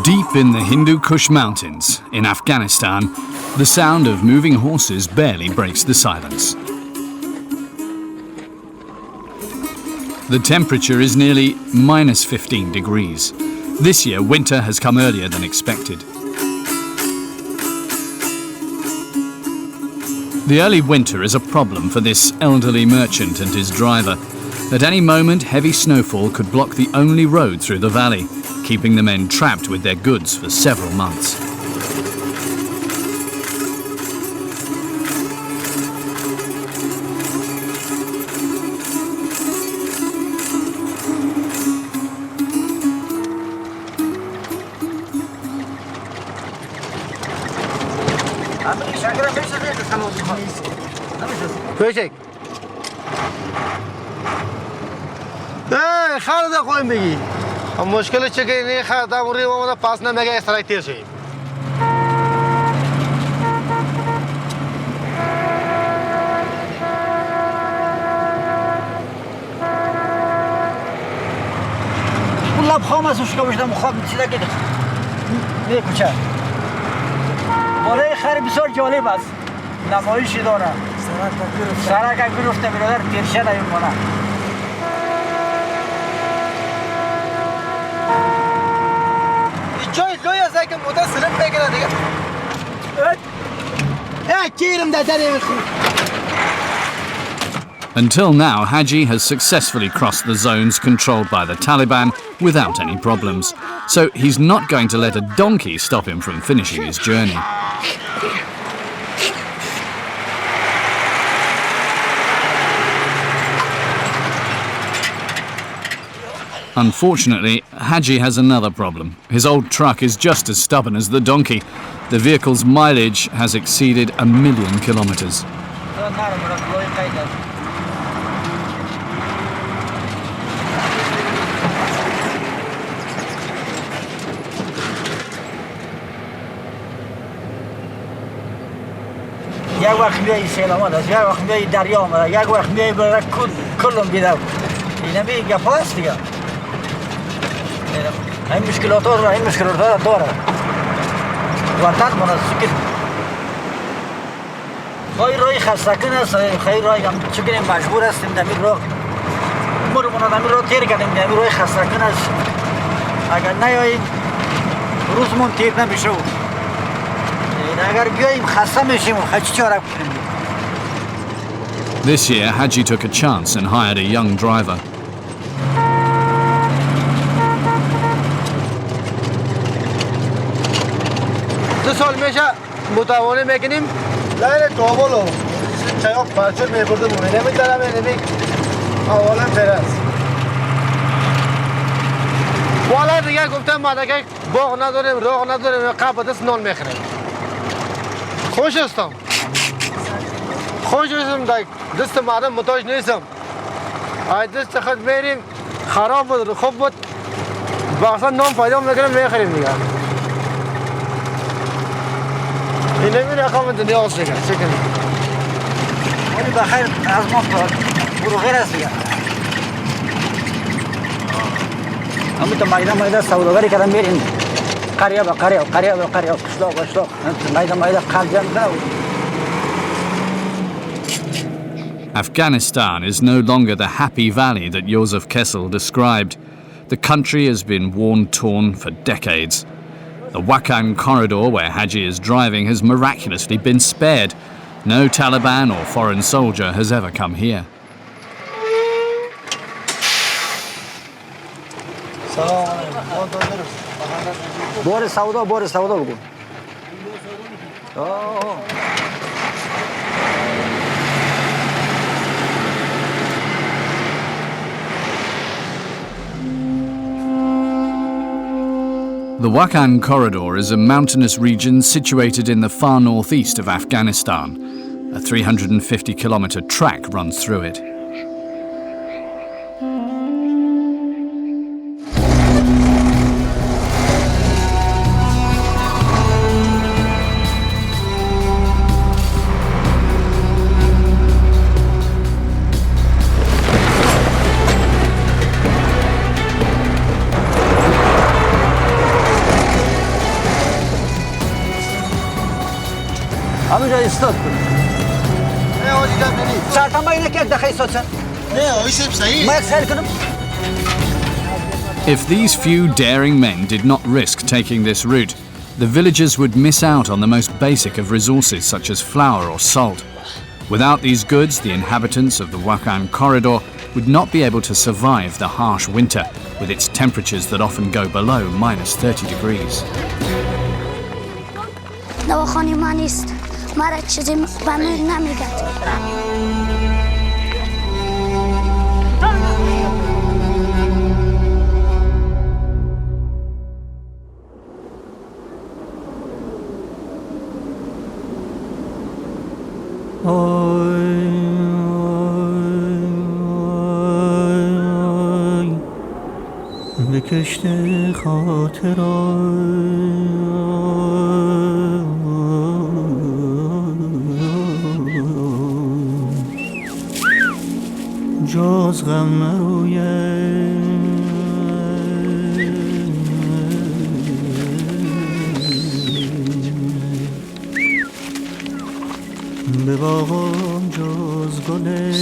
Deep in the Hindu Kush mountains in Afghanistan, the sound of moving horses barely breaks the silence. The temperature is nearly minus 15 degrees. This year, winter has come earlier than expected. The early winter is a problem for this elderly merchant and his driver. At any moment, heavy snowfall could block the only road through the valley, keeping the men trapped with their goods for several months. خالد خواهیم بگی مشکل چه که این خالد امروی ما پاس نمیگه استرای تیر شیم والله بخوام از وشکا بشتم خواب چیزا که میکوچه برای خیلی بسیار جالب است نمایشی داره سرک گرفته برادر تیر شده این مونه جای لوی از که مدت سلم بگیره دیگه گیرم در دری خود. Until now, Haji has successfully crossed the zones controlled by the Taliban without any problems. So he's not going to let a donkey stop him from finishing his journey. Unfortunately, Haji has another problem. His old truck is just as stubborn as the donkey. The vehicle's mileage has exceeded 1 million kilometers. یک وقت میای سیلام است، یک وقت میای دریا آمده، یک وقت میای برای کلم بیدم. این همی گپ هست دیگه. این مشکلات را داره. وطن من است که خیلی رای خسته کن است، خیلی رای هم چون مجبور هستیم نمی راه مرمون نمی راه تیر کردیم نمی راه خسته کن است. اگر نیاییم روزمون تیر نمیشه. This year, Haji took a chance and hired a young driver. دو سال میشه متوانه میکنیم لایل کابلو چایق پرچون میبردم نمیدارم نمی اولا فرست والا دیگه گفتم ما دیگه باغ نداریم راه نداریم قبل دست نان میخوریم خوش هستم دست مردم محتاج نیستم ای دست خود میریم خراب بود خوب بود باقصا نان پیدا میکنیم میخوریم دیگه این نمی رقم دنیا هست دیگه چه کنیم ولی بخیر از ما برو غیر است دیگه همون تو مایده سوداگری کردن میریم قریه با قریه قشلاق مایده قلجم نبود Afghanistan is no longer the happy valley that Joseph Kessel described. The country has been war-torn for decades. The Wakhan Corridor, where Haji is driving, has miraculously been spared. No Taliban or foreign soldier has ever come here. بور سودا بگو The Wakhan Corridor is a mountainous region situated in the far northeast of Afghanistan. A 350-kilometer track runs through it. همینجا استاد کنیم. نه آجی جمع نمی. سرطان اینه که یک دقیقه استاد سر. نه آجی سب صحیح. ما یک سر کنم. If these few daring men did not risk taking this route, the villagers would miss out on the most basic of resources such as flour or salt. Without these goods, the inhabitants of the Wakhan Corridor would not be able to survive the harsh winter with its temperatures that often go below minus 30 degrees. دواخانی من نیست. مرا چیزی به من نمیگد. بکشت خاطران جاز غم نروید به باغم جاز گله.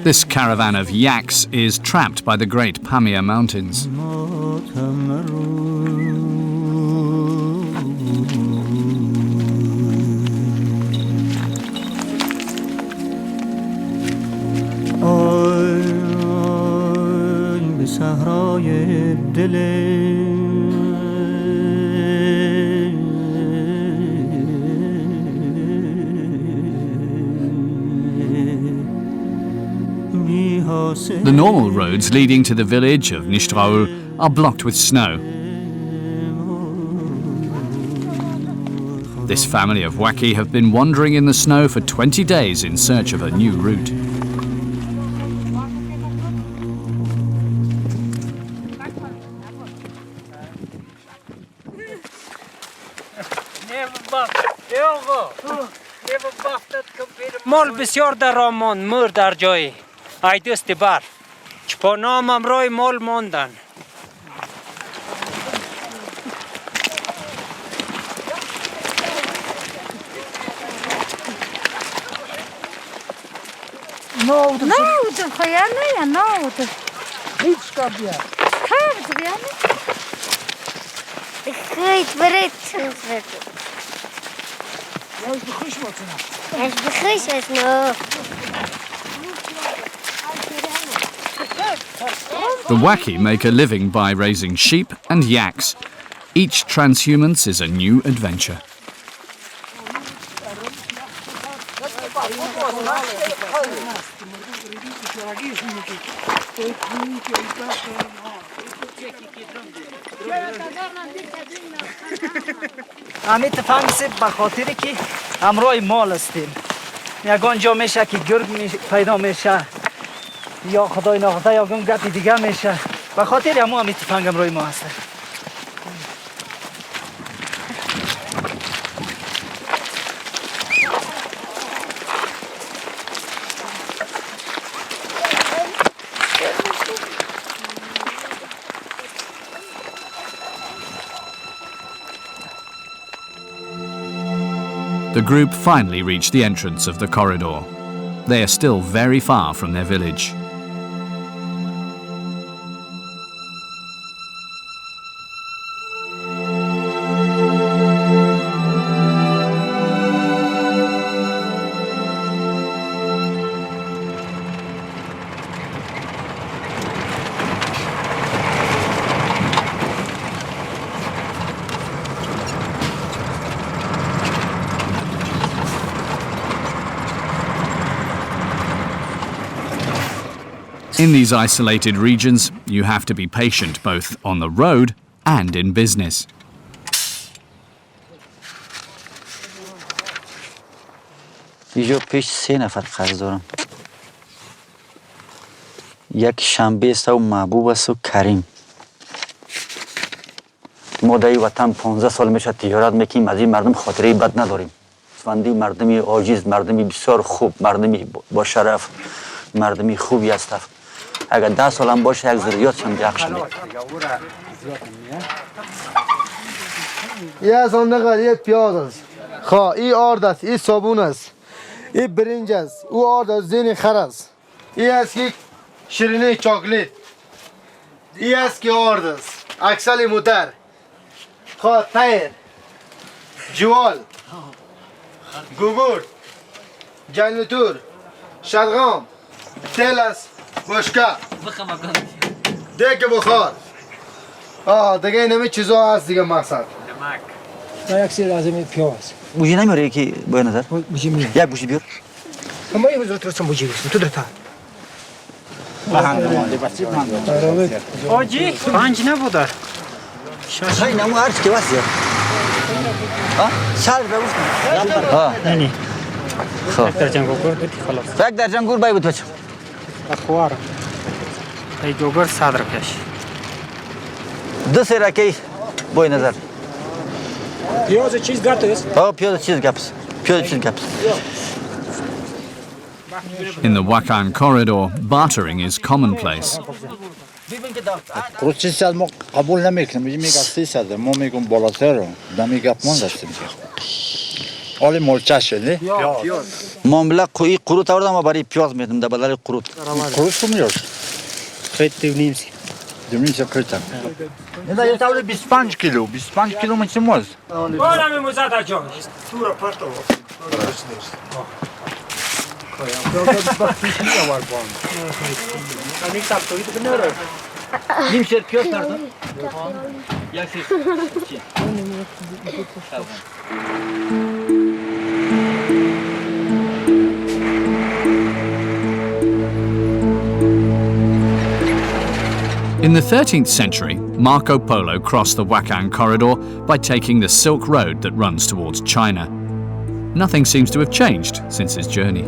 This caravan of yaks is trapped by the great Pamir Mountains. به صحرای دل The normal roads leading to the village of Nishtraul are blocked with snow. This family of Waki have been wandering in the snow for 20 days in search of a new route. مال بسیار در راه ماند، مرد در جایی ای دست بر چپا نامم رای مال ماندن. نودم خویا نه نودم هیچ کار بیا. کار بیا نه خیت برید یاش بخوش ماتنا. اش بخوش است نه. The Waki make a living by raising sheep and yaks. Each transhumance is a new adventure. همین تفنگ سه به خاطری که همراه مال هستیم. یگان جا میشه که گرگ پیدا میشه یا خدای ناخواسته یا گم گپی دیگه میشه. به خاطر همین تفنگ همراه ما هست. The group finally reach the entrance of the corridor. They are still very far from their village. In these isolated regions, you have to be patient both on the road and in business. اینجا پیش 3 نفر قرض دارم. یک شنبه است و محبوب است و کریم. ما در این وطن 15 سال میشه تجارت میکنیم، از این مردم خاطره بد نداریم. فندی مردمی عاجز، مردمی بسیار خوب، مردمی با شرف، مردمی خوبی است. اگر 10 سال هم باشه یک ذریات هم جخش میاد. یه صندوق یه پیاز است. خواه این آرد است، این صابون است، این برنج است، او آرد است زین خر است. این است که شیرینه چاکلیت، این است که آرد است، اکسل موتر، خواه تیر، جوال، گوگورد، جنراتور، شلغام، تل است، بشکه، دیگه بخار. دیگه اینمی چیزا هست دیگه مقصد. یک سیر لازمه پیاز. بوجی نمیاره یکی با نظر؟ بوجی میره. یک بوجی بیار. اما یه بزرگ ترسم بوجی بستم. تو درتا. آجی پنج نبوده. خیلی نمو هرچی که واسه. سال بگوش. نه. خب. درجان گوگر بودی خلاص. یک درجان گور بای بود بچه. اخوار. ای گوگر صدر کش. دو سه رکی بای نظر. پیاز چیز گرت است. پیاز چیز گپس. پیاز چیز گپس. In the Wakhan Corridor, bartering is commonplace. قروچی سال ما قبول نمیکنیم میگه 300 ما میگم بالاتر نمیگم من دستیم حالی مولچه شده معامله کوی قروت آوردم و برای پیاز میدم در بدل قروت قروت کم میاد خیلی نیمسی. دونیش کردم نه یه تاول 25 کیلو من چه موز بالام موزه جان. سورا پرتو. نیم شیر پیاز کردم یک شیر In the 13th century, Marco Polo crossed the Wakhan Corridor by taking the Silk Road that runs towards China. Nothing seems to have changed since his journey.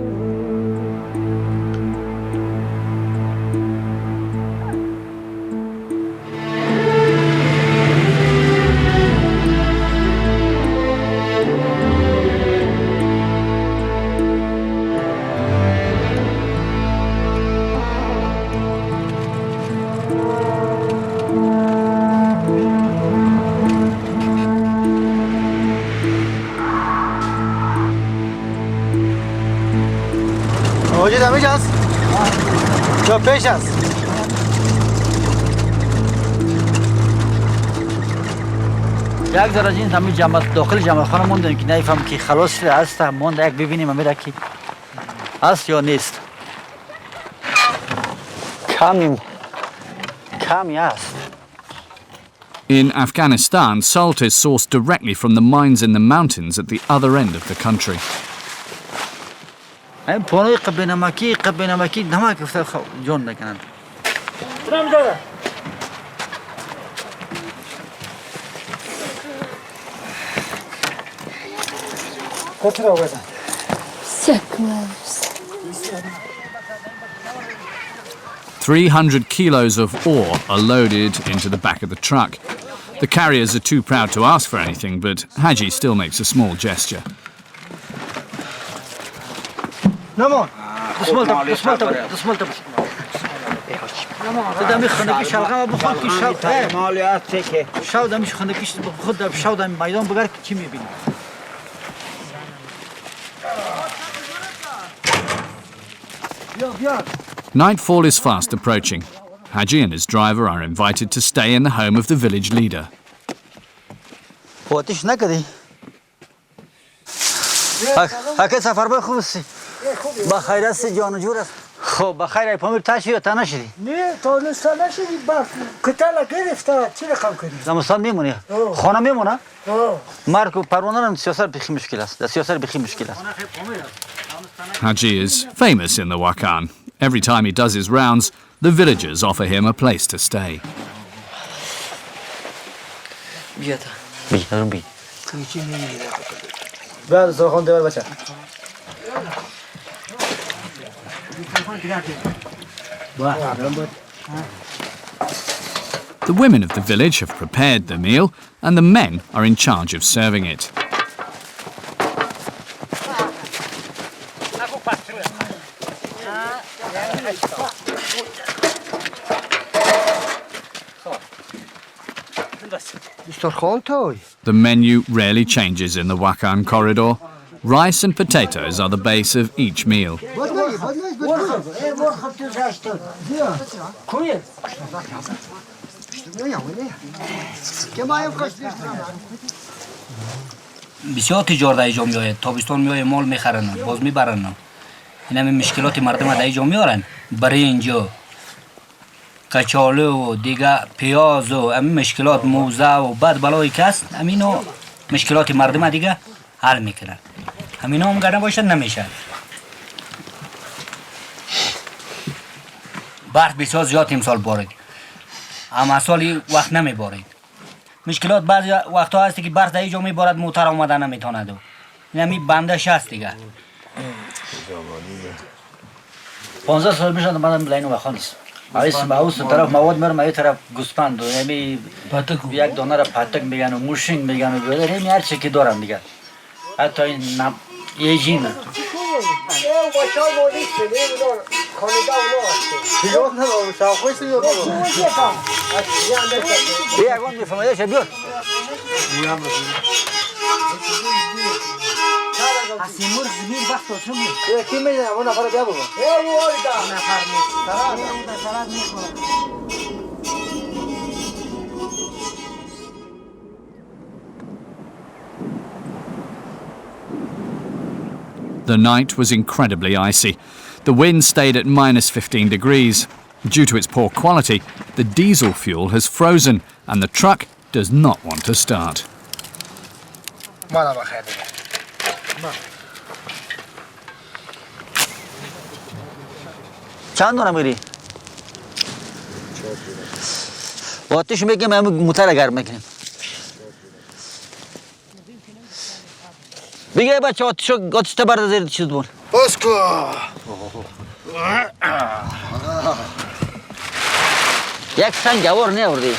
آجی دمیج هست؟ چا پیش هست؟ یک ذره جنس همین داخل جمع خانه موندن که نفهم که خلاص شده است مونده یک ببینیم امیده که هست یا نیست کمی است. In Afghanistan, salt is sourced directly from the mines in the mountains at the other end of the country. این پانوی قبل نمکی نمک افتاد جان نکنند. کتی را بزن. 300 kilos of ore are loaded into the back of the truck. The carriers are too proud to ask for anything, but Haji still makes a small gesture. نمان دمی خندگی شلغم بخور که شاو دمیش خندگیش بخور شاو دمی میدان بگر که چی میبینی Nightfall is fast approaching. Haji and his driver are invited to stay in the home of the village leader. آتیش نکردی؟ اگه سفر باید خوب است با خیر است جان و جور است خب با خیر ای پامیر تاشی یا تا نشدی؟ نه تا نشدی با کتالا گرفته چی رقم کردی؟ زمستان میمونی؟ خانه میمونه؟ مرگ و پروانه هم سیاست بخی مشکل است سیاست بخی مشکل است Haji is famous in the Wakhan. Every time he does his rounds, the villagers offer him a place to stay. بی بعد سرخان دیوار بچه The women of the village have prepared the meal, and the men are in charge of serving it. The menu rarely changes in the Wakhan Corridor. Rice and potatoes are the base of each meal. بسیار تجارت اینجا میآید تابستان میآید مال میخرن باز میبرن این همه مشکلات مردم از اینجا میارن برای اینجا کچاله و دیگه پیاز و همین مشکلات موزه و بد بلایی کس همینو مشکلات مردم دیگه حل میکنن همینا هم گرنه باشد نمیشه برف بسیار زیاد امسال بارید اما سالی وقت نمیبارید مشکلات بعضی وقتا هستی که برف در اینجا میبارد موتر آمده نمیتاند این همی بندش هست دیگه 15 سال میشن من لین وخان است اوس طرف مواد میرم این طرف گوسپند و یعنی یک دانه را پتک میگن و موشینگ میگن و بله هر چی که دارم دیگه حتی این یجین بیاگون میفهمیدش بیاد اسیمور زمین وقت تو می کی میدونه اون نفر بیا بابا The night was incredibly icy. The wind stayed at minus 15 degrees. Due to its poor quality, the diesel fuel has frozen and the truck does not want to start. چند دونه میری؟ آتش میگیم همه موتر گرم میکنیم بگه بچه آتش تبرد زیر چیز بون بسکو یک سنگ گوار نیاوردی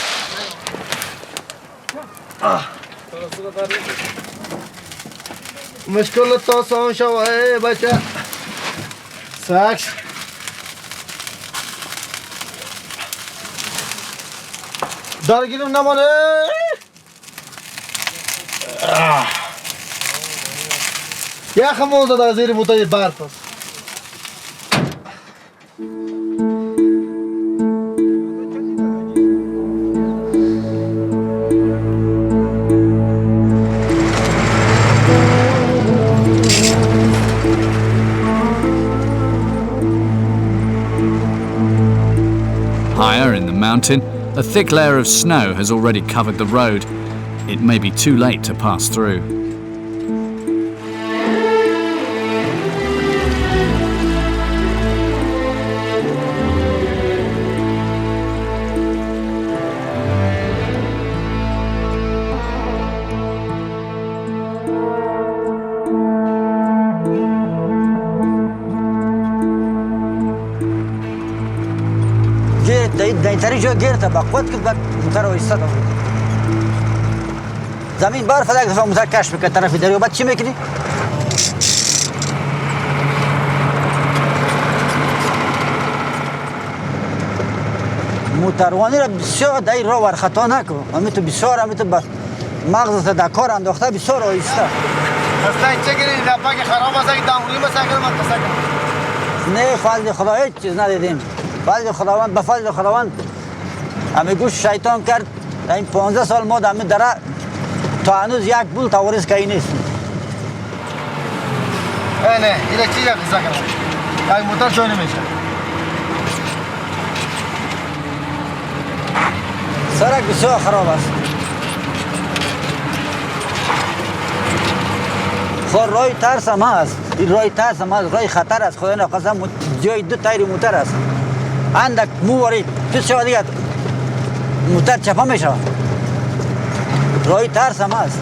مشکل تا سان شو بچه ساکس درگیرم نمانه یخ موزه در زیر موتای برف است Higher in the mountain, a thick layer of snow has already covered the road. It may be too late to pass through. دایتری جا گرفته با خود که بعد موتر رو ایستاد زمین برف یک دفعه موتر کش میکنه طرف دریا بعد چی میکنی؟ موتروانی را بسیار در راه ورخطا نکن همین تو بسیار همین تو مغزت در کار انداخته بسیار آیسته اصلا چه گیری دفعه که خراب است که دامونی مسکر من تسکر نه فضل خدا هیچ چیز ندیدیم فضل خداوند به فضل خداوند همه گوش شیطان کرد این 15 سال ما در دره تا هنوز یک بول تاوریز که نیست نه اینه چی یک قصه کنم یک موتر شوی نمیشه سرک بسیار خراب است خور رای ترس هم هست این رای ترس هم هست رای خطر است خدا نخواستم جای دو تایر موتر است اندک مواری تو شما دیگه موتر چپا میشه رای ترس هم هست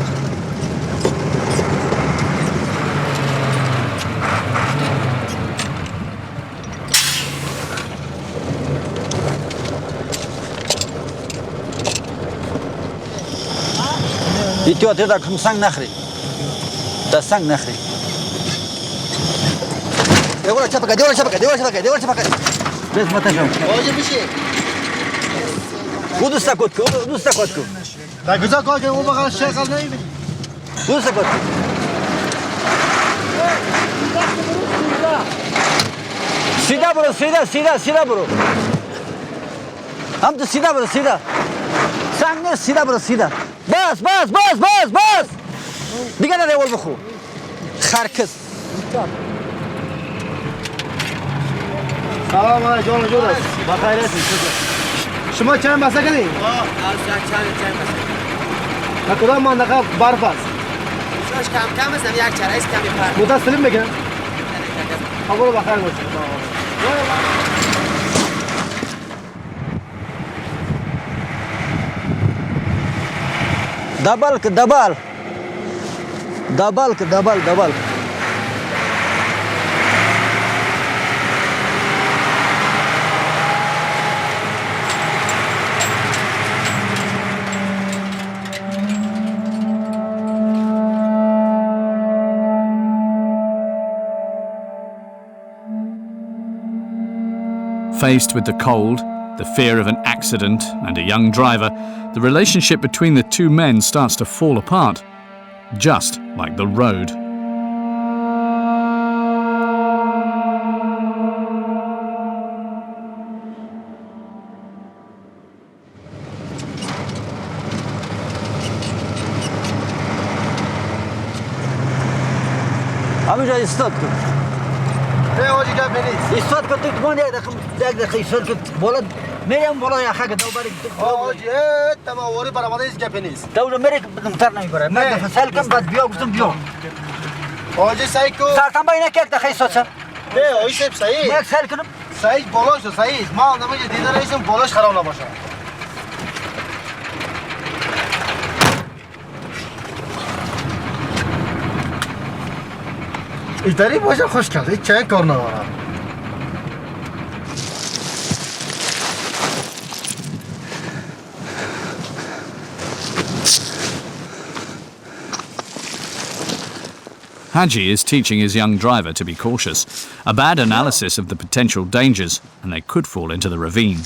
ایتیو تیدا کم سنگ نخری تا سنگ نخری دیوار چپا دیوار چپا بس متشم آجه میشه او دوستا کد کو در کجا کار که اون بغل شیخ از نمیبینی دوست کن سیدا برو سیدا برو هم تو سیدا برو سیدا سنگ نیست سیدا برو سیدا بس دیگه نره اول بخو خرکس سلام علیکم جان جود است بخیر هستی شما چند بسته کردین؟ چند کدام منطقه برف است؟ کم است یک چرایز کمی پر متاسلم بگم؟ برو بخیر باشی دبل Faced with the cold, the fear of an accident and a young driver, the relationship between the two men starts to fall apart, just like the road. همینجا ایستاد کن نه آجی گپ نیست ایستاد کن تو من یک دقیقه ایستاد کن بالا میرم بالا یخه که دو بری آجی تماوری برآمده ایست گپ نیست دو میره متر نمیبره من فصل کم بعد بیا گفتم بیا آجی سعی کن سرتم با اینه که یک دقیقه ایستاد شد نه آجی سب صحیح یک سال کنم صحیح بالاش تو صحیح ما نمیشه دیده نیستم بالاش خراب نباشه ایتاری باشه خوش کرده چه کار ندارم Haji is teaching his young driver to be cautious, a bad analysis of the potential dangers, and they could fall into the ravine.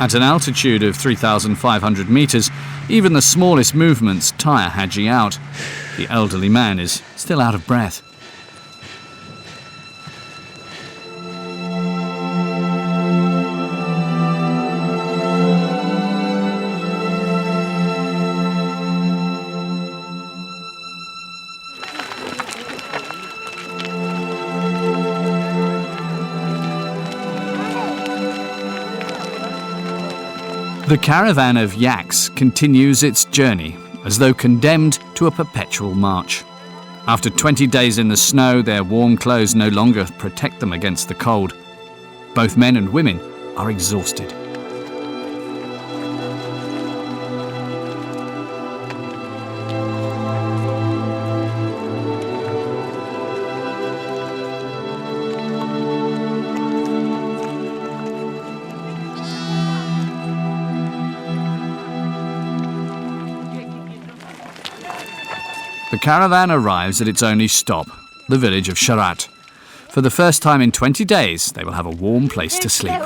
At an altitude of 3,500 meters, even the smallest movements tire Haji out. The elderly man is still out of breath. The caravan of yaks continues its journey as though condemned to a perpetual march. After 20 days in the snow, their warm clothes no longer protect them against the cold. Both men and women are exhausted. The caravan arrives at its only stop, the village of Sharat. For the first time in 20 days, they will have a warm place to sleep.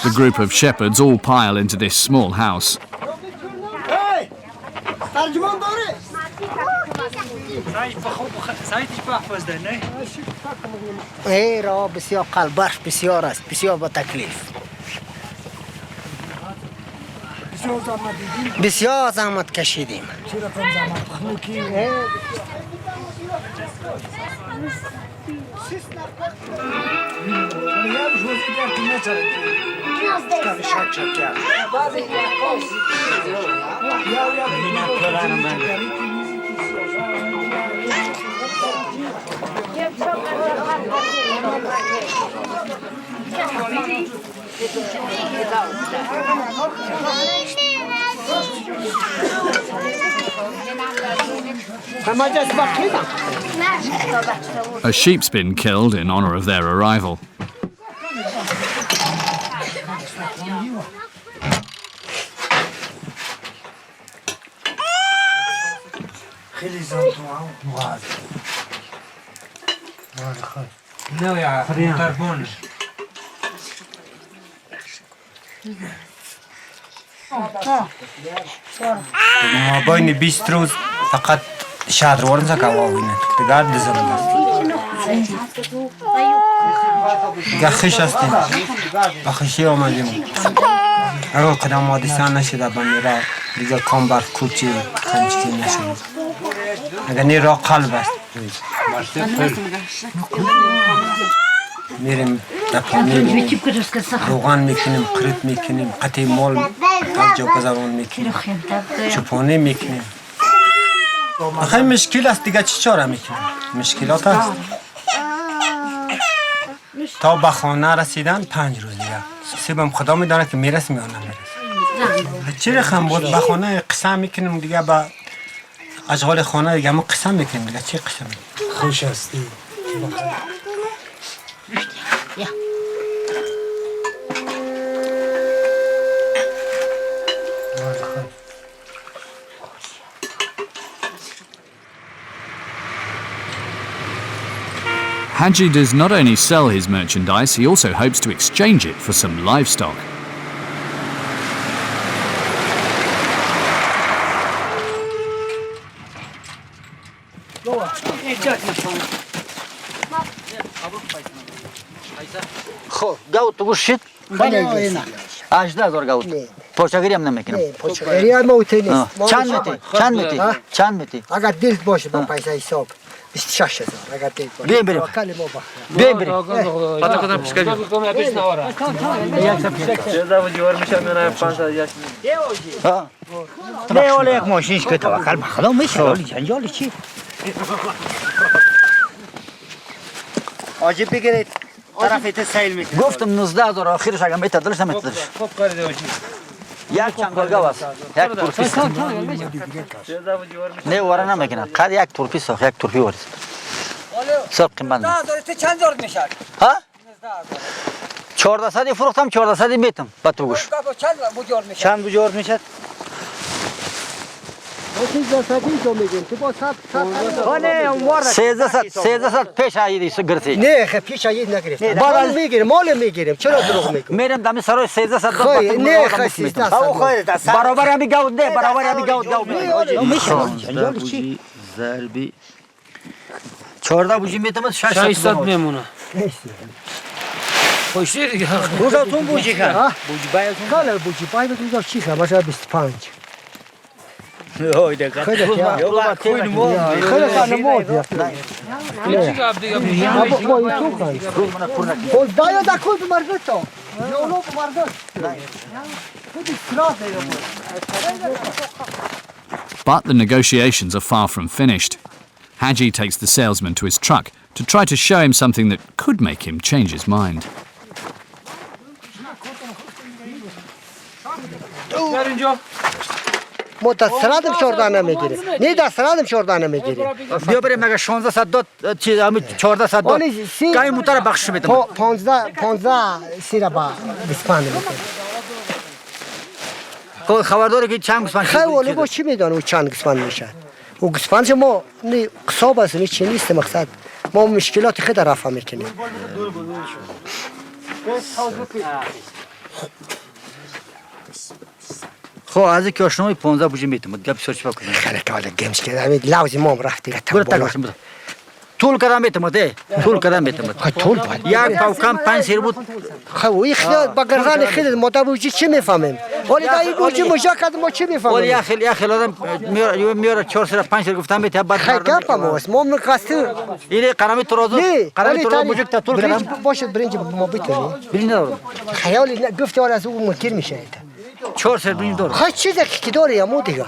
The group of shepherds all pile into this small house. را بسیار قلبش بسیار است بسیار با تکلیف بسیار زحمت کشیدیم A sheep's been killed in honor of their arrival. ما باین 20 روز فقط شهروارن زکاوینه دیگر دزم گخش هستیم بخشی آمدیم اگر قدم حادثه نشده بمیره دیگر کام بر کوچی خنجتی نشده اگر نی را قلب است میریم دپانی روغن میکنیم قرد میکنیم قطعی مال از جا بزرون میکنیم چپانه میکنیم خیلی مشکل است دیگه چی چاره میکنیم مشکلات است تا به خانه رسیدن 5 روز دیگه سیبم خدا میدانه که میرسیم یا نمیرسیم چی رخم بود به خانه قسم میکنیم دیگه با اشغال خانه دیگه ما قسم میکنیم دیگه چی قسم میکنیم خوش هستی Haji does not only sell his merchandise, he also hopes to exchange it for some livestock. خب گاوت تو گوشت 18000 گاوت پرچگیری هم نمیکنم پرچگیری هم موتی نیست چند میتی اگر دل باشه با پیسه حساب 26000 اگر دل باشه بیم بریم بیم بریم پاتا کدام پشکری نه ولی یک ماشینش که توکل به خدا میشه ولی جنجالی چی آجی بگیرید طرفیت سیل میکنه گفتم 19000 آخرش اگه میتدلش نمیتدلش خوب کاری دوچی یک چنگال گاو است یک تورپیس نه واره نمیکنه قد یک تورپیس است یک تورپی وارد سر قیمت تو چند زور میشه ها 1400 فروختم 1400 میتم با تو گوش چند بجور میشه 1300 پیش آیدی گرفتی نه خب پیش آید نگرفتم مال میگیریم چرا دروغ میکنی میرم دم سرای 1300 نه خسیست است برابر همی گاود نه برابر همی گاود میشه جنجال چی ضربی 14 بوجی میتم 600 میمونه خوشی دیگه روزاتون بوجی کن بوجی بایتون کالا بوجی بایتون چی که باشه 25 خیلی خیلی But the negotiations are far from finished. Haji takes the salesman to his truck to try to show him something that could make him change his mind. ما دسترادم شوردان نمیگیریم نه دسترادم شوردان نمیگیریم بیا بریم مگه 1600 داد چیز همین 1400 داد گای موتور بخش میدم 15 سیره با گسپند میکنه خبر داره که چند گسپند خیلی با چی میدونه چند گسپند میشه و گسپند ما قصاب است چی نیست مقصد ما مشکلات خود رفع میکنیم خب از که آشنای 15 بوجه میتونم گپ سرچ بکنم خیلی کاله گمش کرده لازم ما رفت دیگه طول کدام میتونم ده طول کدام میتونم طول باید یک پاوکم 5 سیر بود خب این خیلی با گردن خیلی ما تا بوجه چی میفهمیم ولی دا این بوجه مشاکل ما چی میفهمیم ولی یا خیلی آدم میاره 4 سیر 5 سیر گفتم میتونه بعد خیلی گپ ما است ما میخواستیم این قرمی ترازو قرمی ترازو بوجه تا طول کدام باشد برنج ما بتونیم برنج ندارم خیالی گفته ولی از اون منکر میشه 4 سیر برنج دارم خیلی چیزی که داره یا مو دیگه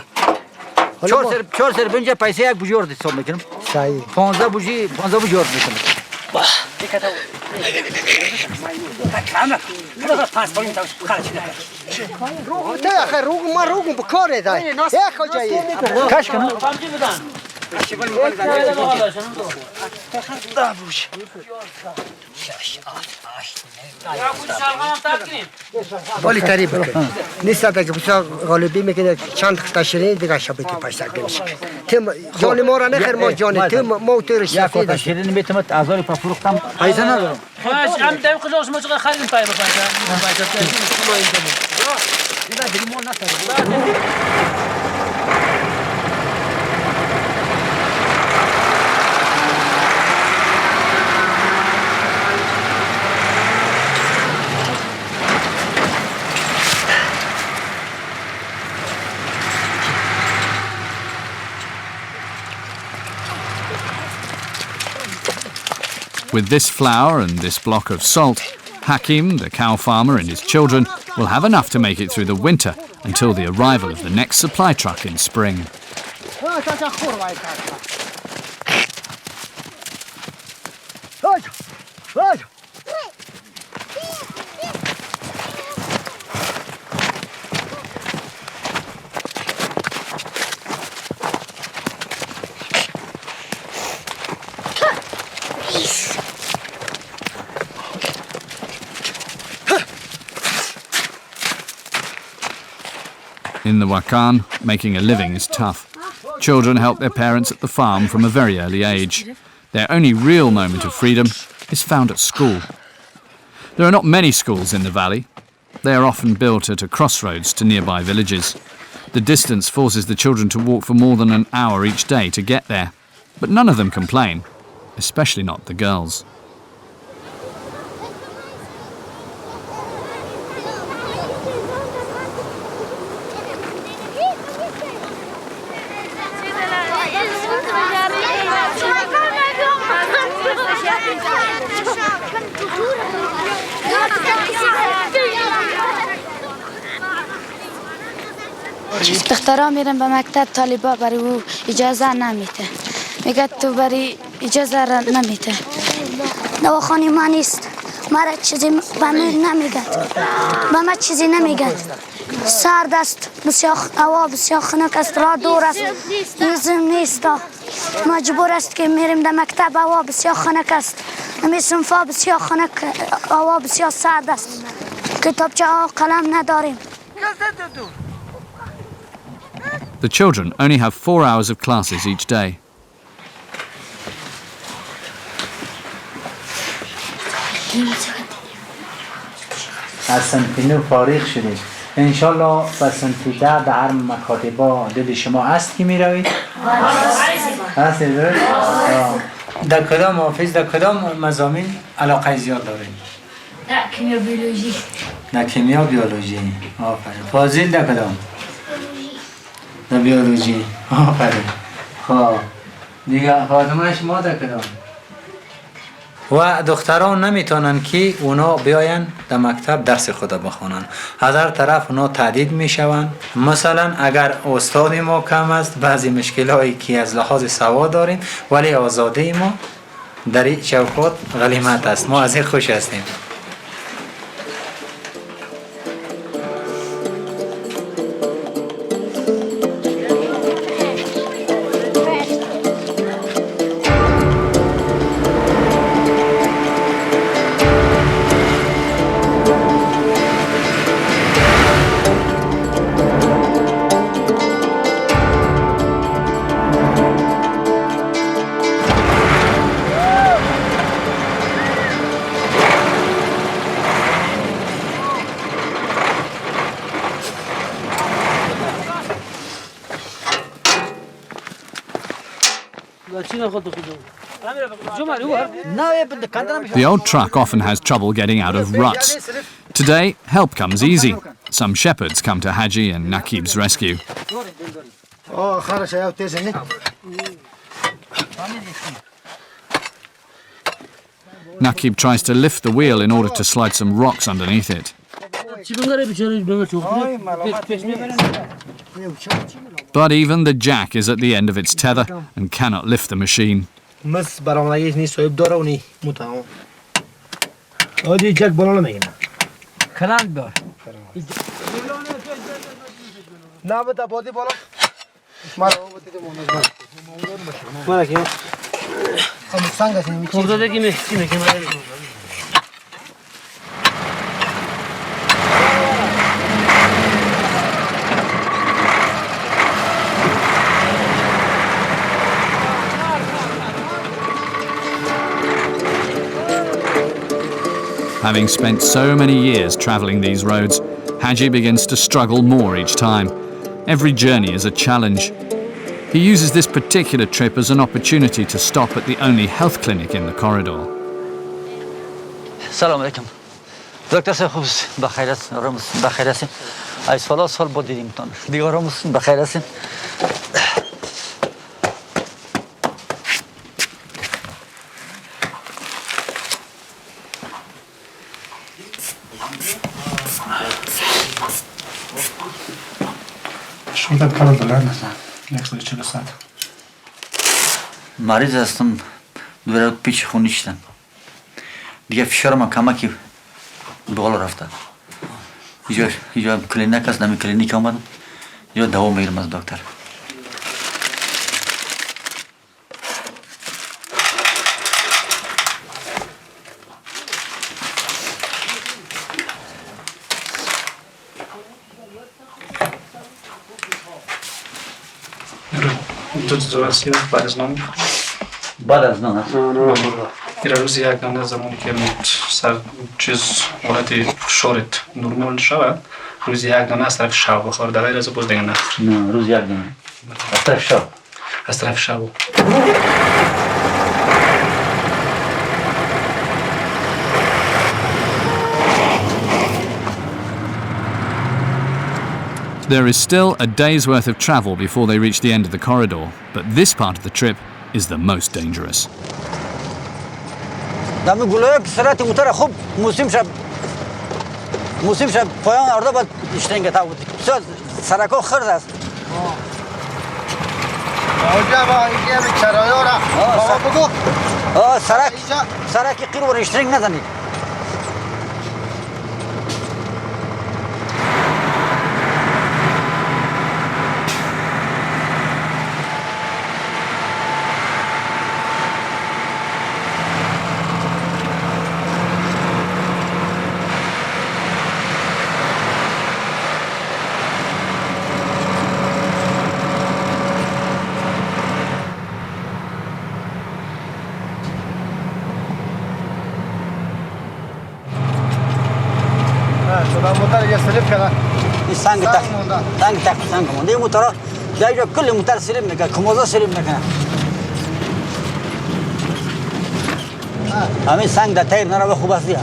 4 سیر برنج پیسه یک بوجه ورد حساب میکنم صحیح 15 بوجه ورد میکنم روغ بکاره دای یک کجایی کاش کنم ولی تریب بکن نیست که بسیار غالبی میکنه چند تشرین دیگه شبیه که پشت گمش تیم جان ما را نخیر ما جان تیم ما تو یک تشرین میتونم ازاری پر فروختم پیسه ندارم خواهش هم دایم قضاوت مجرد خیلی پای بپنجم With this flour and this block of salt, Hakim, the cow farmer, and his children will have enough to make it through the winter until the arrival of the next supply truck in spring. In the Wakhan, making a living is tough. Children help their parents at the farm from a very early age. Their only real moment of freedom is found at school. There are not many schools in the valley. They are often built at a crossroads to nearby villages. The distance forces the children to walk for more than an hour each day to get there. But none of them complain, especially not the girls. دخترها میرن به مکتب طالبا برای او اجازه نمیده میگه تو برای اجازه را نمیده دواخانه ما نیست مرا چیزی به من نمیگد به من چیزی نمیگد سرد است بسیار هوا بسیار خنک است راه دور است نیزم نیست مجبور است که میریم در مکتب هوا بسیار خنک است امی صنفا بسیار خنک هوا بسیار سرد است کتابچه ها قلم نداریم The children only have 4 hours of classes each day. از صنف 9 فارغ شدید. انشالله به صنف 10 در هر مکاتبا دل شما است که می روید؟ هستید درست؟ در کدام حافظ در کدام مضامین علاقه زیاد دارید؟ در کیمیا بیولوژی. در کیمیا بیولوژی. آفرین. فاضل در کدام؟ در بیولوژی. آفرین. خب دیگه فاطمه شما در کدام؟ و دختران نمیتونن که اونا بیاین در مکتب درس خدا بخونن. از هر طرف اونا تهدید میشون. مثلا اگر استاد ما کم است بعضی مشکلاتی که از لحاظ سواد داریم ولی آزادی ما در این چوکات غنیمت است. ما از این خوش هستیم. The old truck often has trouble getting out of ruts. Today, help comes easy. Some shepherds come to Haji and Naqib's rescue. Naqib tries to lift the wheel in order to slide some rocks underneath it. But even the jack is at the end of its tether and cannot lift the machine. Having spent so many years travelling these roads, Haji begins to struggle more each time. Every journey is a challenge. He uses this particular trip as an opportunity to stop at the only health clinic in the corridor. سلام علیکم دکتر صاحب خوب بخیر است آرام است بخیر است از سال بود دیدیمتون دیگه آرام است بخیر است شونتت کار بلند است 140 ساعت مریض هستم دوره پیچ خونی شدم دیگه فشارم کمکی بالا رفته اینجا کلینیک است نمی کلینیک آمدم یا دوا میگیرم از دکتر تو رسید بعد از نام بعد از نام این روز یک دانه زمانی که سر چیز حالتی فشارت نرمال شود روز یک دانه از طرف شب بخور در غیر از باز دیگه نخور نه روز یک دانه از طرف شب از طرف شب There is still a day's worth of travel before they reach the end of the corridor, but this part of the trip is the most dangerous. دم گلوی سرعت موتور خوب موسم شب پایان اردا باید اشتنگه تا بود سرکو خرد است آجا با اینجا به چرایه را بابا بگو سرکی قیر و اشتنگ نزنید سنگ مونده موتورا جای کل موتور سلیم میکنه کموزا سلیم میکنه همین سنگ در تایر نرا خوب است دیگه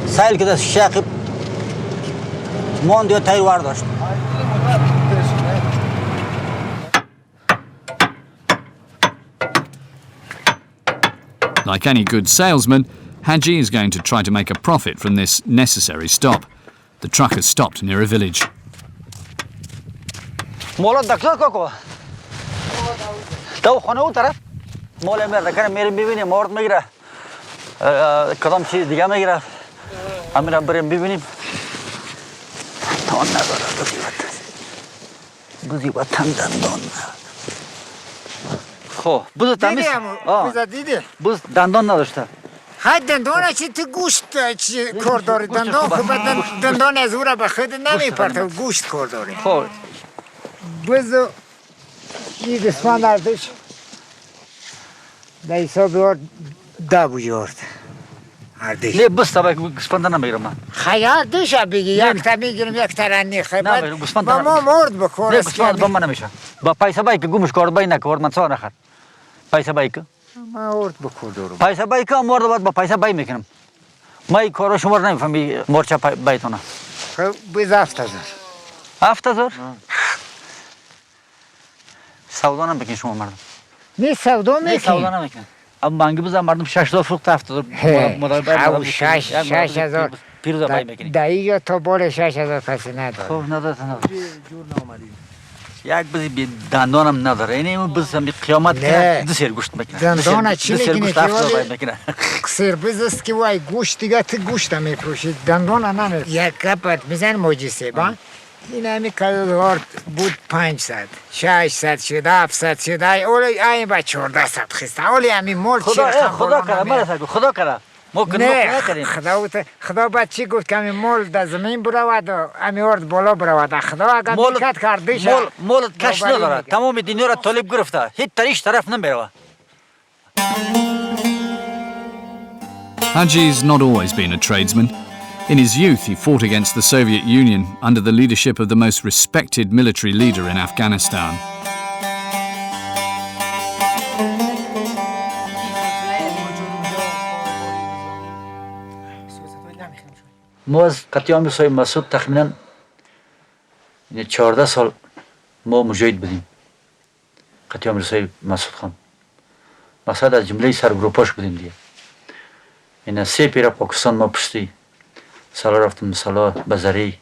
سایل که در شاقب موند یا تایر وار داشت Like any good salesman, Haji is going to try to make a profit from this necessary stop. The truck has stopped near a village. مولا دکتر کوکو تو خونه اون طرف مولا میره میریم ببینیم مورد میگیره کدام چیز دیگه میگیره همین بریم ببینیم تان نداره بزی وطن دندان خب بزو تمیز بز دندان نداشته های دندان چی تو گوشت چی کار داری دندان خب دندان از او را به خود نمیپرته گوشت کار داری خب بزو این دستمان دردش در حساب بیار ده بویارد هردش نه بس تا گسپنده نمیگیرم من خیار دوش بگی یک تا میگیرم یک تا رنی خیلی با ما مرد بکار نه گسپنده با من نمیشه با پیسه بایی که گمش کارد بایی نکورد من سا نخد پیسه بای که ما ارد بکردارم پیسه بای که مورد باید با پیسه بای میکنم ما این کارو شما رو نمیفهمی مورچه بایتونه خب بیز 7000 7000 سودا نمیکنی شما مردم نه سودا نه میکنی سودا نمیکنی اما منگی بزن مردم 6000 فروخت 7000 او 6000 پیروز بای میکنی دایی تا بار 6000 پس نداره خب نداره یک بزی بی دندانم نداره اینه بز هم قیامت کنه دو سیر گوشت میکنه دندان چی میکنه که ولی سیر بز است که وای گوشت دیگه تو گوشت میفروشید دندان نمیفروشید یک کپت میزن موجیسه با این همی کالور بود 500 600 شد 700 شد اولی این با 1400 خسته اولی همی مول خدا کرده خدا کرده نه خدا باید چی گفت که همی مول در زمین برود و همی ارد بالا برود خدا اگر میکرد کردیش مولت کش نداره تمام دنیا را طالب گرفته هیچ تریش طرف نمیره Haji's not always been a tradesman. In his youth, he fought against the Soviet Union under the leadership of the most respected military leader in Afghanistan. ما از قطعام سای مسعود تخمینا 14 سال ما مجاهد بودیم قطعام سای مسعود خان مقصد از جمله سرگروپاش بودیم دیگه این 3 پیره پاکستان ما پشتی سالا رفتم سالا بزری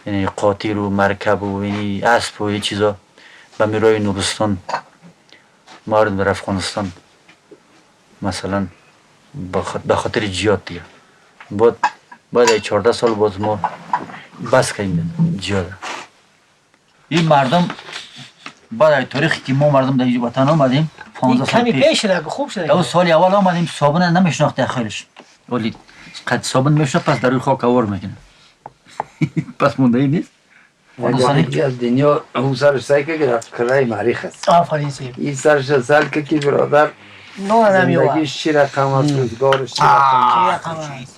یعنی قاطیر و مرکب و یعنی اسب و یه چیزا به میرای نورستان مارد بر افغانستان مثلا به خاطر جهاد دیگه بعد 14 سال باز ما بس کردیم جهاد این مردم بعد تاریخی که ما مردم در وطن آمدیم 15 سال پیش شده خوب شده اون سال اول آمدیم صابون نمیشناخت خیلیش ولی قد صابون میشناخت پس در روی خاک آور میکنه پس مونده ای نیست ولی از دنیا او سرش سعی که گرفت کرای مریخ است آفرین سیم این سرش سال که برادر زندگیش چی رقم است روزگارش چی رقم است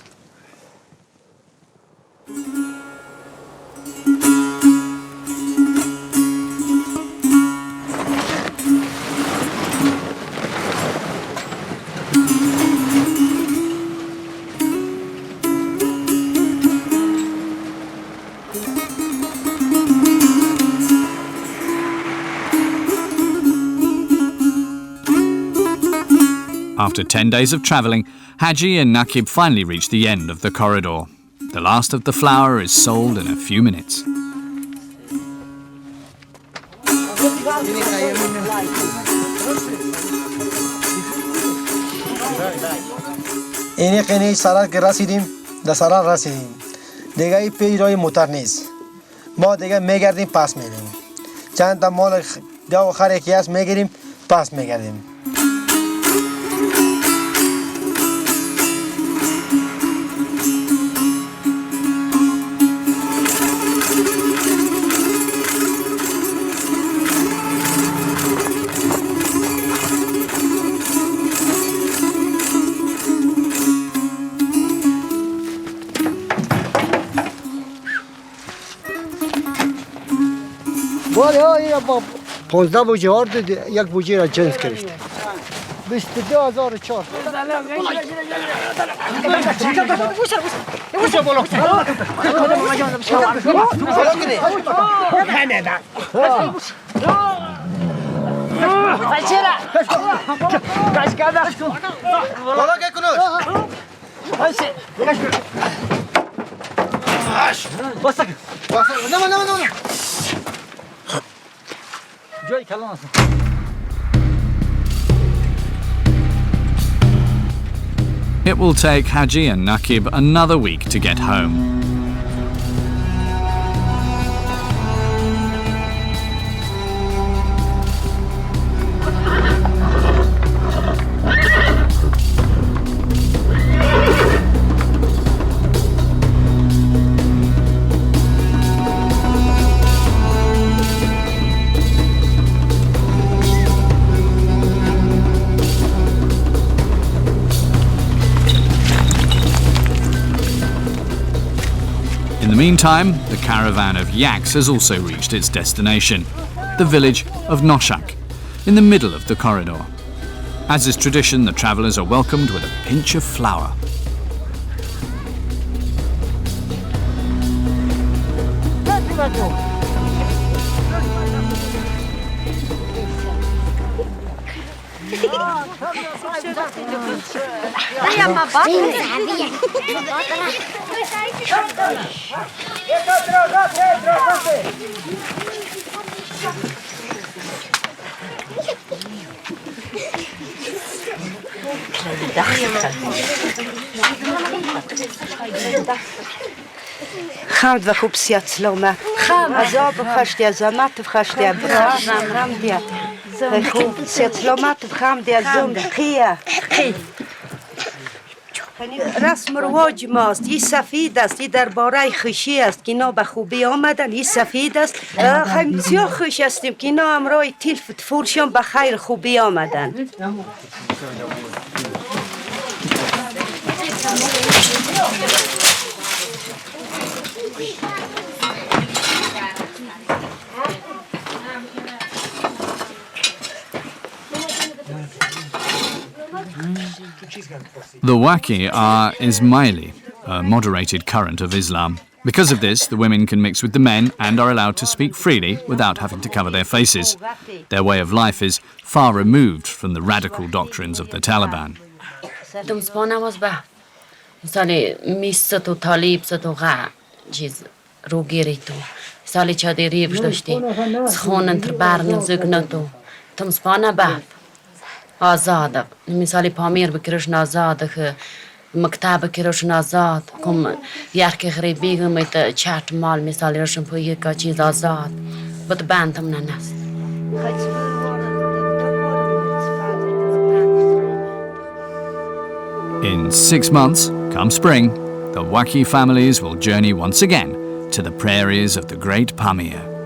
After 10 days of travelling, Haji and Nakib finally reach the end of the corridor. The last of the flour is sold in a few minutes. اینی قینی سرک رسیدیم در سرک رسیدیم دیگه این پیش رای موتر نیست ما دیگه میگردیم پس میریم چند تا مال گاو خر یکی هست میگیریم پس میگردیم ولی ها این با 15 بوجه آرد یک بوجه را جنس کرد 22,004 It will take Haji and Nakib another week to get home. In the meantime, the caravan of yaks has also reached its destination, the village of Noshak, in the middle of the corridor. As is tradition, the travellers are welcomed with a pinch of flour. خمد و خوب سیاد سلامت عذاب خشتی عظمت خشتی برام دیا خوب سیاد سلامت خمد عظم خیه رسم و رواج ماست این سفید است این درباره خوشی است که اینا به خوبی آمدن این سفید است خیلی بسیار خوش هستیم که اینا امراه تلف تفولشان به خیر خوبی آمدن The Waki are Ismaili, a moderated current of Islam. Because of this, the women can mix with the men and are allowed to speak freely without having to cover their faces. Their way of life is far removed from the radical doctrines of the Taliban. آزاد مثالی پامیر بکرش آزاد که مکتب بکرش آزاد کم یکی غریبی گمیت چت مال مثالی رشن پویه که چیز آزاد بود بندم ننست In 6 months, come spring, the Waki families will journey once again to the prairies of the Great Pamir.